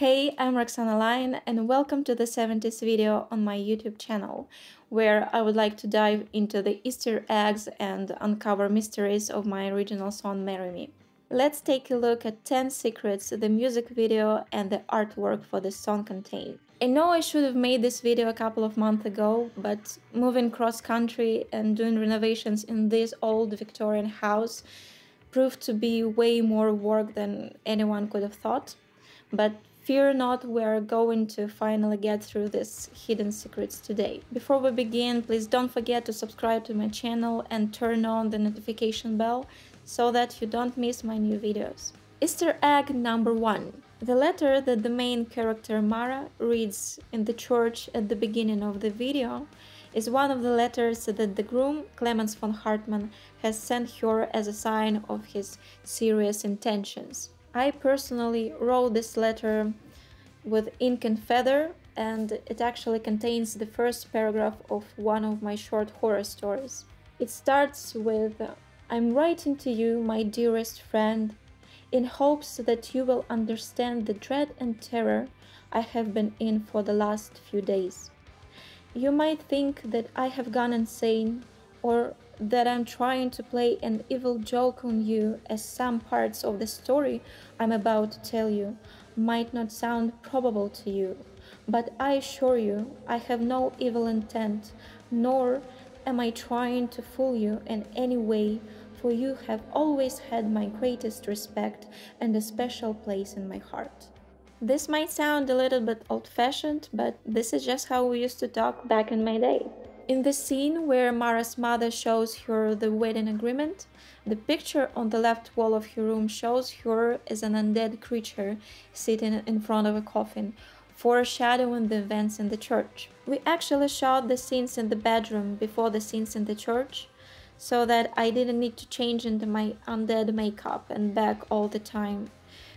Hey, I'm Roxana Line and welcome to the 70s video on my YouTube channel, where I would like to dive into the Easter eggs and uncover mysteries of my original song Marry Me. Let's take a look at 10 secrets the music video and the artwork for this song contain. I know I should have made this video a couple of months ago, but moving cross country and doing renovations in this old Victorian house proved to be way more work than anyone could have thought. But fear not, we're going to finally get through these hidden secrets today. Before we begin, please don't forget to subscribe to my channel and turn on the notification bell so that you don't miss my new videos. Easter egg number 1. The letter that the main character Mara reads in the church at the beginning of the video is one of the letters that the groom, Clemens von Hartmann, has sent her as a sign of his serious intentions. I personally wrote this letter with ink and feather, and it actually contains the first paragraph of one of my short horror stories. It starts with, "I'm writing to you, my dearest friend, in hopes that you will understand the dread and terror I have been in for the last few days. You might think that I have gone insane, or that I'm trying to play an evil joke on you, as some parts of the story I'm about to tell you might not sound probable to you, but I assure you I have no evil intent, nor am I trying to fool you in any way, for you have always had my greatest respect and a special place in my heart." This might sound a little bit old-fashioned, but this is just how we used to talk back in my day. In the scene where Mara's mother shows her the wedding agreement, the picture on the left wall of her room shows her as an undead creature sitting in front of a coffin, foreshadowing the events in the church. We actually shot the scenes in the bedroom before the scenes in the church, so that I didn't need to change into my undead makeup and bag all the time.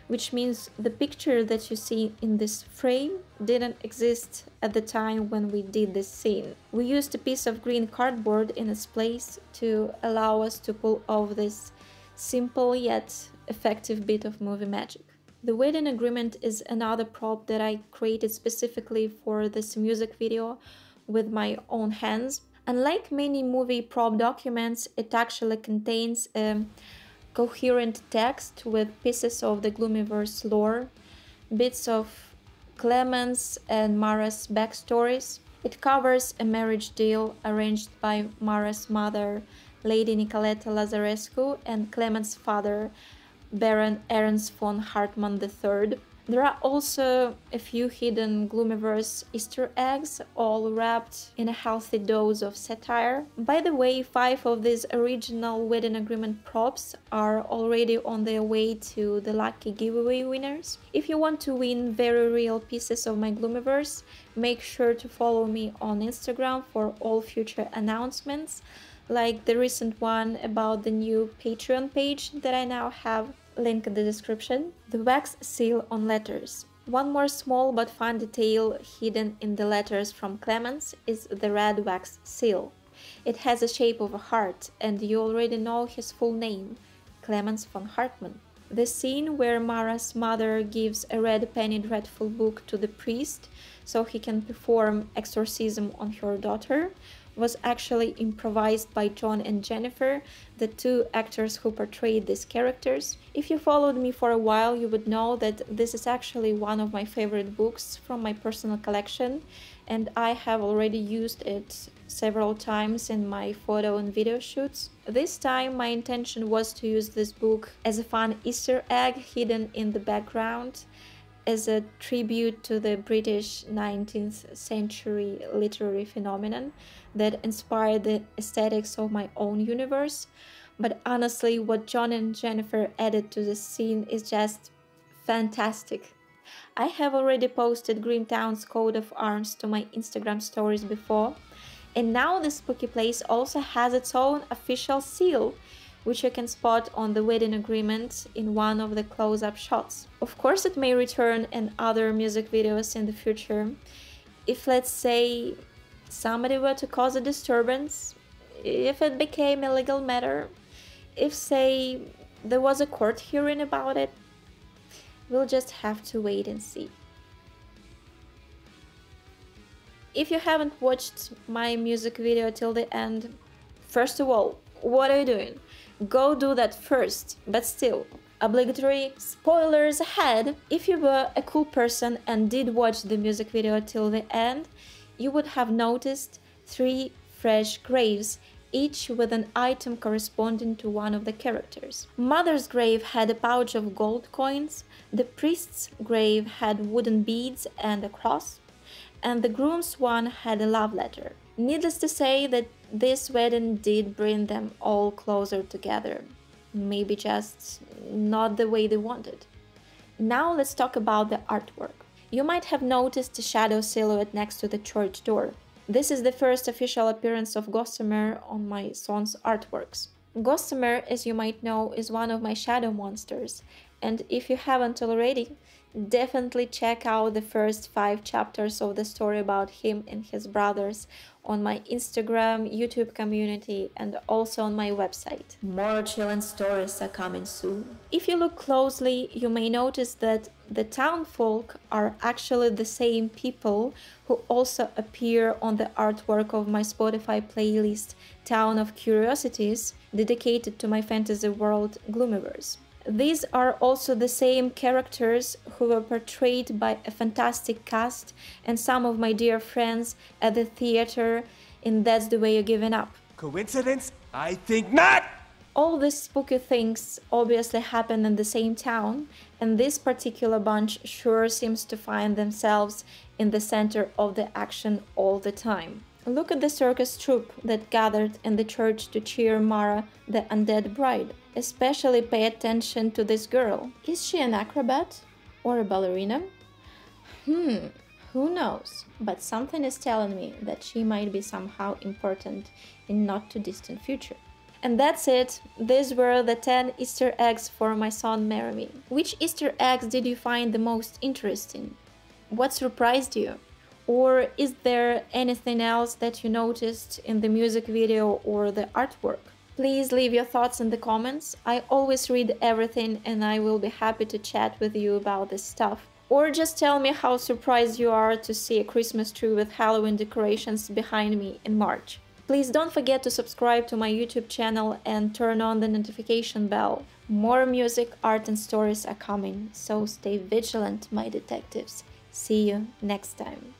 Which means the picture that you see in this frame didn't exist at the time when we did this scene. We used a piece of green cardboard in its place to allow us to pull off this simple yet effective bit of movie magic. The wedding agreement is another prop that I created specifically for this music video with my own hands. Unlike many movie prop documents, it actually contains a coherent text with pieces of the Gloomyverse lore, bits of Clemens and Mara's backstories. It covers a marriage deal arranged by Mara's mother, Lady Nicoletta Lazarescu, and Clemens' father, Baron Ernst von Hartmann III. There are also a few hidden Gloomyverse Easter eggs, all wrapped in a healthy dose of satire. By the way, 5 of these original wedding agreement props are already on their way to the lucky giveaway winners. If you want to win very real pieces of my Gloomyverse, make sure to follow me on Instagram for all future announcements, like the recent one about the new Patreon page that I now have. Link in the description. The wax seal on letters. One more small but fun detail hidden in the letters from Clemens is the red wax seal. It has the shape of a heart, and you already know his full name, Clemens von Hartmann. The scene where Mara's mother gives a red penny dreadful book to the priest so he can perform exorcism on her daughter was actually improvised by John and Jennifer, the 2 actors who portrayed these characters. If you followed me for a while, you would know that this is actually one of my favorite books from my personal collection, and I have already used it several times in my photo and video shoots. This time my intention was to use this book as a fun Easter egg hidden in the background, as a tribute to the British 19th century literary phenomenon that inspired the aesthetics of my own universe. But honestly, what John and Jennifer added to the scene is just fantastic. I have already posted Grimtown's coat of arms to my Instagram stories before, and now the spooky place also has its own official seal, which you can spot on the wedding agreement in one of the close-up shots. Of course, it may return in other music videos in the future. If, let's say, somebody were to cause a disturbance, if it became a legal matter, if, say, there was a court hearing about it, we'll just have to wait and see. If you haven't watched my music video till the end, first of all, what are you doing? Go do that first, but still, obligatory spoilers ahead. If you were a cool person and did watch the music video till the end, you would have noticed 3 fresh graves, each with an item corresponding to one of the characters. Mother's grave had a pouch of gold coins, the priest's grave had wooden beads and a cross, and the groom's one had a love letter. Needless to say that this wedding did bring them all closer together. Maybe just not the way they wanted. Now let's talk about the artwork. You might have noticed a shadow silhouette next to the church door. This is the first official appearance of Gossamer on my son's artworks. Gossamer, as you might know, is one of my shadow monsters, and if you haven't already, definitely check out the first 5 chapters of the story about him and his brothers on my Instagram, YouTube community, and also on my website. More chillin' stories are coming soon. If you look closely, you may notice that the town folk are actually the same people who also appear on the artwork of my Spotify playlist Town of Curiosities, dedicated to my fantasy world Gloomyverse. These are also the same characters who were portrayed by a fantastic cast and some of my dear friends at the theater in That's the Way You're Giving Up. Coincidence? I think not! All these spooky things obviously happen in the same town, and this particular bunch sure seems to find themselves in the center of the action all the time. Look at the circus troupe that gathered in the church to cheer Mara, the undead bride. Especially pay attention to this girl. Is she an acrobat? Or a ballerina? Who knows? But something is telling me that she might be somehow important in not too distant future. And that's it. These were the 10 Easter eggs for my son Marry Me. Which Easter eggs did you find the most interesting? What surprised you? Or is there anything else that you noticed in the music video or the artwork? Please leave your thoughts in the comments. I always read everything and I will be happy to chat with you about this stuff. Or just tell me how surprised you are to see a Christmas tree with Halloween decorations behind me in March. Please don't forget to subscribe to my YouTube channel and turn on the notification bell. More music, art and stories are coming, so stay vigilant, my detectives. See you next time.